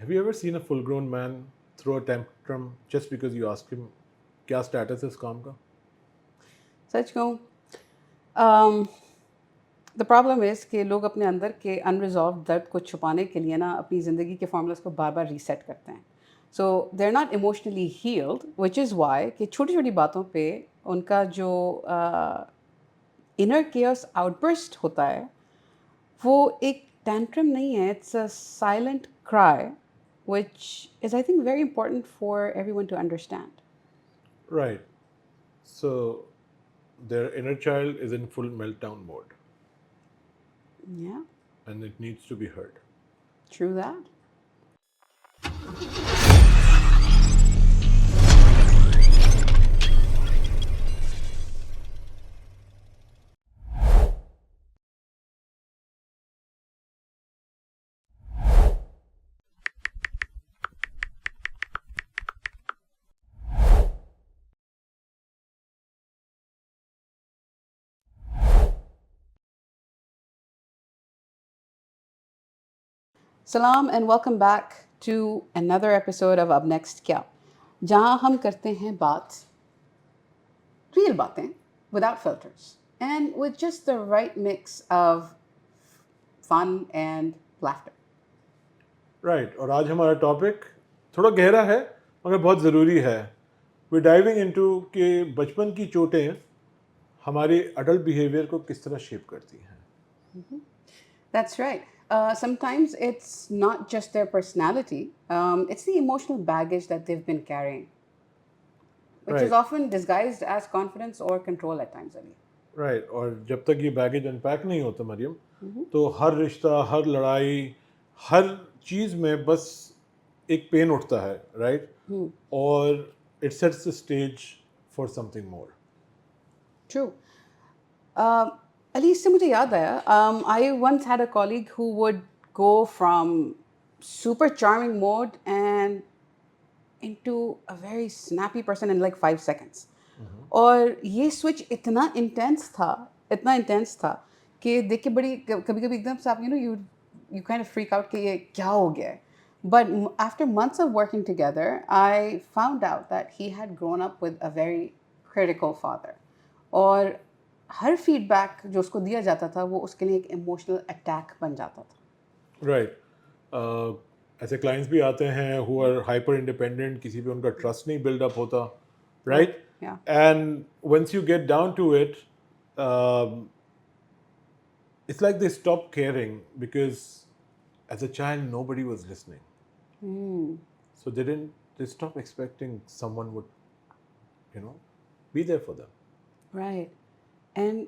Have you ever seen a full-grown man throw a tantrum just because you ask him, क्या status है इस काम का? सच कहूँ द प्रॉब्लम इज़ कि लोग अपने अंदर के अनरिजॉल्व दर्द को छुपाने के लिए ना अपनी ज़िंदगी के फॉर्मूलाज को बार बार रीसेट करते हैं. So they are not emotionally healed, which is why कि छोटी छोटी बातों पे उनका जो इनर केयर्स आउटबर्स्ट होता है वो एक टैंट्रम नहीं है. It's a silent cry which is, I think, very important for everyone to understand. Right. So their inner child is in full meltdown mode Yeah, and it needs to be heard. true that. सलाम and welcome back to another episode of अब next क्या, जहाँ हम करते हैं बात real बातें without filters and with just the right mix of fun and laughter. Right. और आज हमारा टॉपिक थोड़ा गहरा है मगर बहुत ज़रूरी है. We're diving into कि बचपन की चोटें हमारे अडल्ट बिहेवियर को किस तरह शेप करती हैं. That's right. Sometimes it's not just their personality, it's the emotional baggage that they've been carrying, which is Right. often disguised as confidence or control at times, Ali. Right. और जब तक ये baggage unpack नहीं होता मरियम, तो हर रिश्ता, हर लड़ाई, हर चीज़ में बस एक पेन उठता है. राइट. और it sets the stage for something more. True. Ali, इससे मुझे याद आया, I once had a colleague who would go from super charming mode and into a very snappy person in like 5 seconds. और ये switch इतना intense था कि देख के बड़ी कभी कभी एकदम से आप you kind of freak out कि ये क्या हो गया है. But after months of working together, I found out that he had grown up with a very critical father. और हर फीडबैक जो उसको दिया जाता था वो उसके लिए एक इमोशनल अटैक बन जाता था. राइट. ऐसे क्लाइंट्स भी आते हैं हु आर हाइपर इंडिपेंडेंट, किसी पे उनका ट्रस्ट नहीं बिल्डअप होता. Right. Yeah. And once you get down to it, it's like they stopped caring because as a child nobody was listening. So they stopped expecting someone would, be there for them. Right. And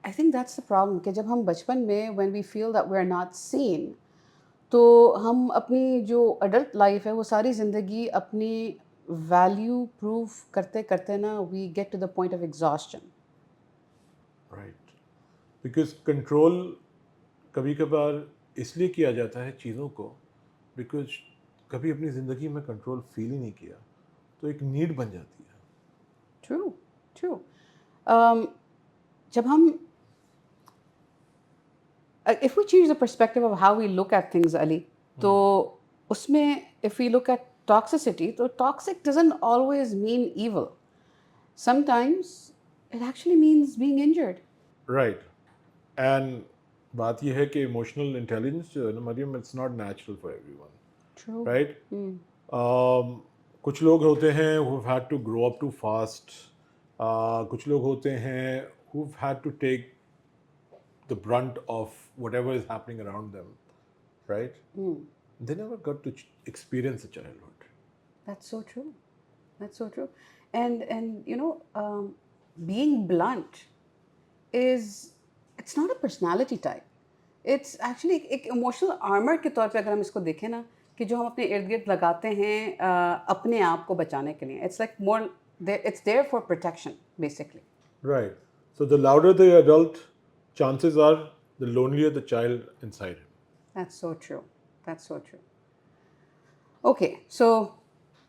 I think that's the problem कि जब हम बचपन में when we feel that we're not seen, तो हम अपनी जो adult life है वो सारी ज़िंदगी अपनी value prove करते करते ना we get to the point of exhaustion. Right. Because control कभी कभार इसलिए किया जाता है चीज़ों को because कभी अपनी ज़िंदगी में कंट्रोल फील ही नहीं किया तो एक नीड बन जाती है. True, true. जब हम if we change the perspective of how we look at things, Ali, तो उसमें if we look at toxicity, तो toxic doesn't always mean evil. Sometimes it actually means being injured. Right. And बात यह है कि emotional intelligence जो है ना Mariam, it's not natural for everyone. True. Right. कुछ लोग होते हैं who have had to grow up too fast. कुछ लोग होते हैं who've had to take the brunt of whatever is happening around them. Right. They never got to experience a childhood. That's so true. That's so true. And being blunt it's not a personality type. It's actually एक emotional armor के तौर पे अगर हम इसको देखें ना कि जो हम अपने इर्द गिर्द लगाते हैं अपने आप को बचाने के लिए. It's like more it's there for protection basically. Right. So the louder the adult, chances are the lonelier the child inside him. That's so true. That's so true. Okay, so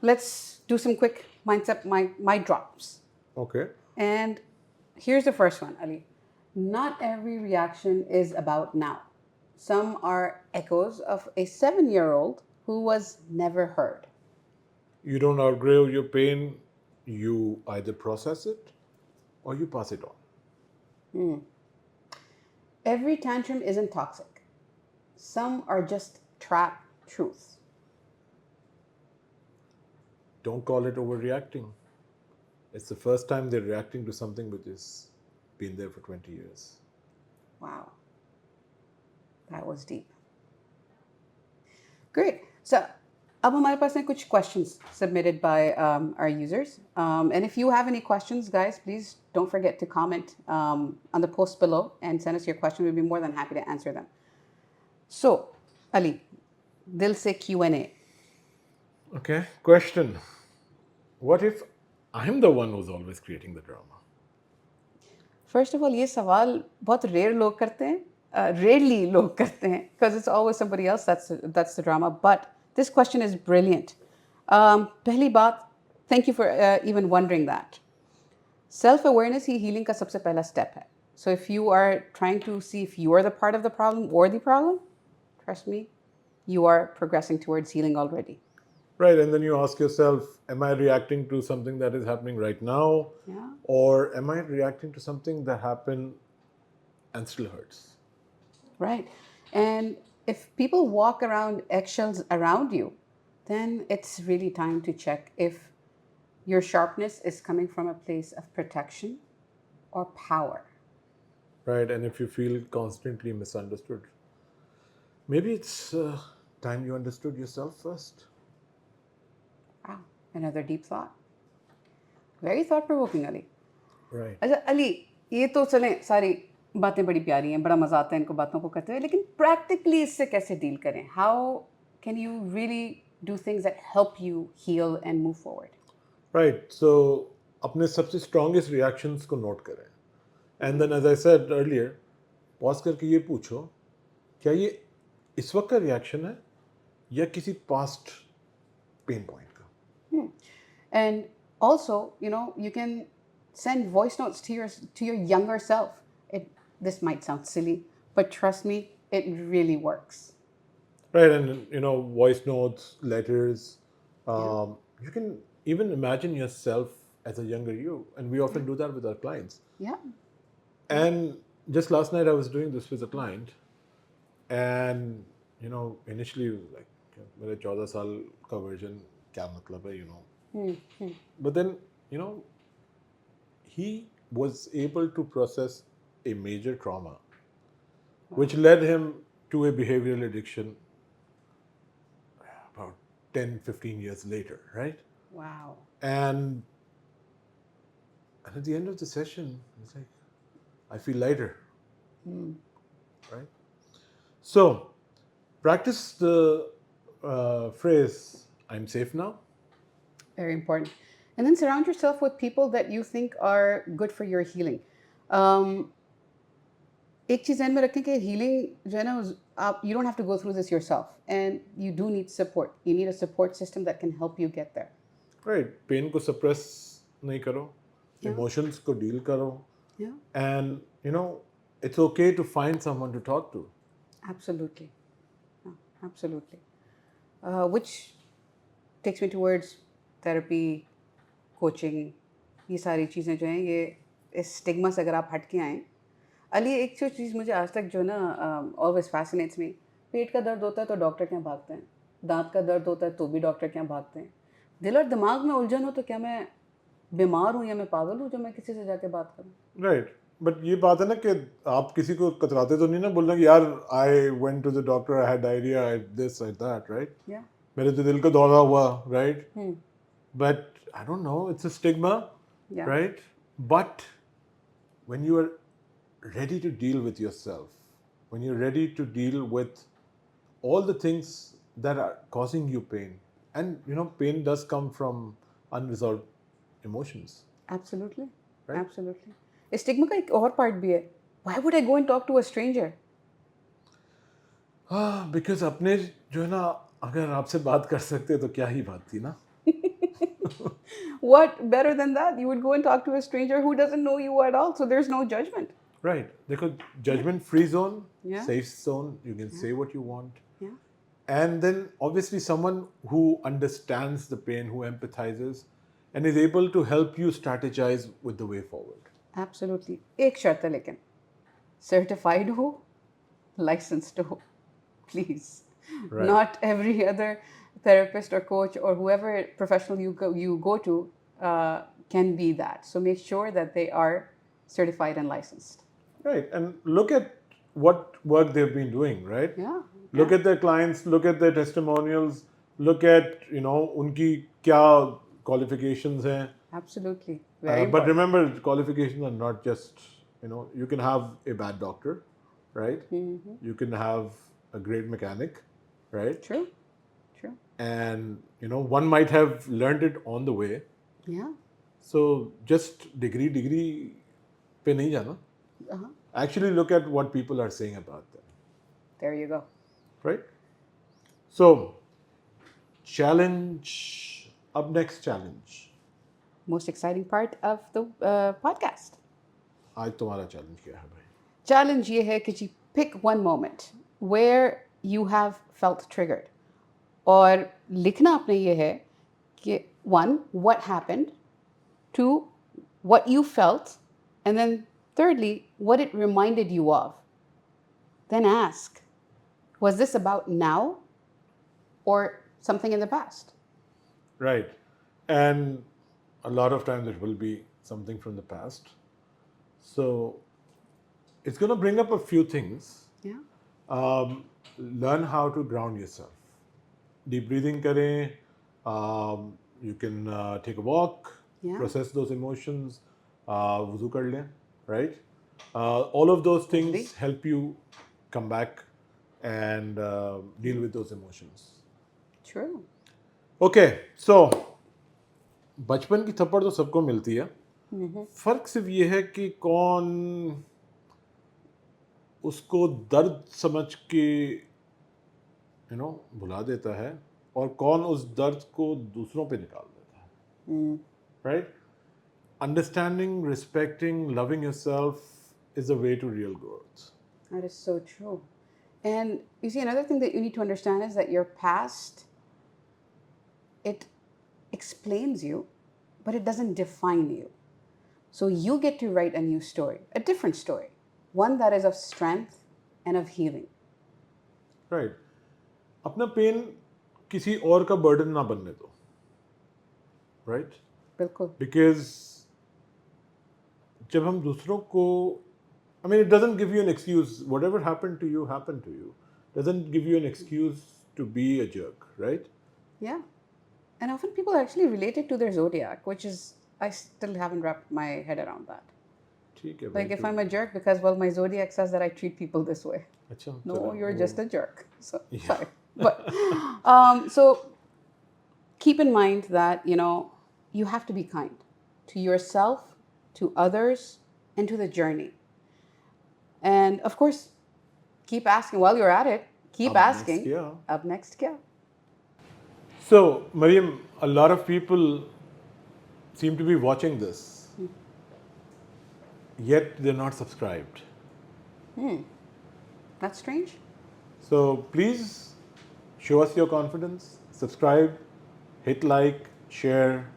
let's do some quick mindset mind drops. Okay. And here's the first one, Ali. Not every reaction is about now. Some are echoes of a 7-year-old who was never heard. You don't outgrow your pain, you either process it or you pass it on. Every tantrum isn't toxic. Some are just trap truths. Don't call it overreacting. It's the first time they're reacting to something which has been there for 20 years. Wow. That was deep. Great. So, अब हमारे पास हैं कुछ questions submitted by our users. And if you have any questions, guys, please don't forget to comment on the post below and send us your question. We'd be more than happy to answer them. So, Ali, Dil Se Q&A. Okay, question. What if I'm the one who's always creating the drama? First of all, ये सवाल बहुत rare लोग करते हैं. Rarely लोग करते हैं because it's always somebody else that's the drama. But this question is brilliant. पहली बात, thank you for even wondering that. Self-awareness he healing का सबसे पहला step है. So if you are trying to see if you are the part of the problem or the problem, trust me, you are progressing towards healing already. Right, and then you ask yourself, am I reacting to something that is happening right now? Yeah. Or am I reacting to something that happened and still hurts? Right. And if people walk around eggshells around you, then it's really time to check if your sharpness is coming from a place of protection or power. Right, and if you feel constantly misunderstood, maybe it's time you understood yourself first. Wow. Another deep thought. Very thought-provoking, Ali. Right. अच्छा अली, ये तो चलें सारी बातें बड़ी प्यारी हैं, बड़ा मज़ा आता है इनको बातों को करते हुए, लेकिन प्रैक्टिकली इससे कैसे डील करें? How can you really do things that help you heal and move forward? Right, so अपने सबसे strongest reactions को note करें. And then as I said earlier, pause करके ये पूछो, क्या ये इस वक्त का reaction है या किसी past pain point का? And also, you can send voice notes to your younger self. This might sound silly, but trust me, it really works. Right, and voice notes, letters. You can even imagine yourself as a younger you, and we often do that with our clients. Yeah. And just last night, I was doing this with a client, and initially it was like, मेरे 14 साल का version क्या मतलब है, But then he was able to process a major trauma, which led him to a behavioral addiction about 10, 15 years later, right? Wow. And at the end of the session, it's like, I feel lighter, right? So, practice the phrase, I'm safe now. Very important. And then surround yourself with people that you think are good for your healing. एक चीज़ ध्यान में रखें कि healing जो है ना, you don't have to go through this yourself, and you do need support. You need a support system that can help you get there. Right. Pain को suppress नहीं करो, emotions को deal करो, and it's okay to find someone to talk to. Absolutely. Absolutely. Which takes me towards therapy, coaching. ये सारी चीज़ें जो हैं ये इस स्टिग्मा से अगर आप हट के आएँ. अली, एक जो चीज़ मुझे आज तक जो ना always fascinates me, पेट का दर्द होता है तो डॉक्टर के यहाँ भागते हैं, दांत का दर्द होता है तो भी डॉक्टर के यहाँ भागते हैं, दिल और दिमाग में उलझन हो तो क्या मैं बीमार हूँ या मैं पागल हूँ जो मैं किसी से जाके बात करूँ? Right. But ये बात है ना कि आप किसी को कतराते तो नहीं ना बोलना कि यार I went to the doctor, I had diarrhea, I had this, I had that, right? Yeah. मेरे तो दिल का दौरा हुआ, right? But I don't know, it's a stigma, right? But when you are ready to deal with yourself, when you're ready to deal with all the things that are causing you pain, and pain does come from unresolved emotions. Absolutely. Right? Absolutely. इस stigma का एक और part भी है. Why would I go and talk to a stranger? Because अपने जो है ना, अगर आपसे बात कर सकते तो क्या ही बात थी ना. What better than that? You would go and talk to a stranger who doesn't know you at all, so there's no judgment. Right. देखो, judgment free zone, Yeah. safe zone, you can say what you want. Yeah. And then obviously someone who understands the pain, who empathizes, and is able to help you strategize with the way forward. Absolutely. एक शर्त है लेकिन certified हो, licensed हो, please. Right. Not every other therapist or coach or whoever professional you go to can be that. So make sure that they are certified and licensed. Right. And look at what work they've been doing, right? Yeah. Look at their clients, look at their testimonials, look at, unki kya qualifications hain. Absolutely. But Very important. remember, qualifications are not just, you can have a bad doctor, right? You can have a great mechanic, right? True. True. And, one might have learned it on the way. Yeah. So just degree pe nahi jana. Uh-huh. Actually look at what people are saying about them, There you go. right? So, challenge, up next challenge. Most exciting part of the podcast. आज तुम्हारा challenge क्या है भाई? Challenge ये है कि जी pick one moment where you have felt triggered. और लिखना आपने ये है कि one, what happened, two, what you felt, and then thirdly, what it reminded you of. Then ask, was this about now or something in the past? Right. And a lot of times it will be something from the past. So it's going to bring up a few things. Yeah. Learn how to ground yourself. Deep breathing kare. You can take a walk, Yeah. process those emotions, wuzu kar le, right? All of those things Agree. help you come back and deal with those emotions. True. Okay, so बचपन की थप्पड़ तो सबको मिलती है. फर्क सिर्फ ये है कि कौन उसको दर्द समझ के भुला देता है और कौन उस दर्द को दूसरों पे निकाल देता है. Right? Understanding, respecting, loving yourself is the way to real growth. That is so true. And you see, another thing that you need to understand is that your past, it explains you, but it doesn't define you. So you get to write a new story, a different story, one that is of strength and of healing. Right. अपना pen किसी और का burden ना बनने दो. Right? बिल्कुल. Because जब हम दूसरों को, I mean, it doesn't give you an excuse. Whatever happened to you happened to you. Doesn't give you an excuse to be a jerk, right? Yeah. And often people actually relate it to their zodiac, which is, I still haven't wrapped my head around that. ठीक है Like भाई, if I'm a jerk because, well, my zodiac says that I treat people this way. अच्छा, No, चलो, you're वो- just a jerk. So, sorry. But, so keep in mind that, you have to be kind to yourself, to others, and to the journey. And of course, keep asking while you're at it. Keep Ab next asking. kya? Up next, kya? So, Mariam, a lot of people seem to be watching this, yet they're not subscribed. That's strange. So please show us your confidence, subscribe, hit like, share.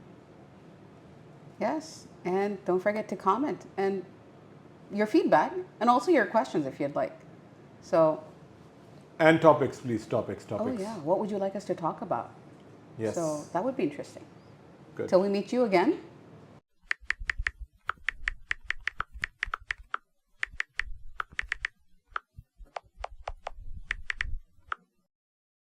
Yes. And don't forget to comment and your feedback and also your questions if you'd like. So, And topics, please, topics. oh yeah, what would you like us to talk about? Yes. So that would be interesting. Good. Till we meet you again,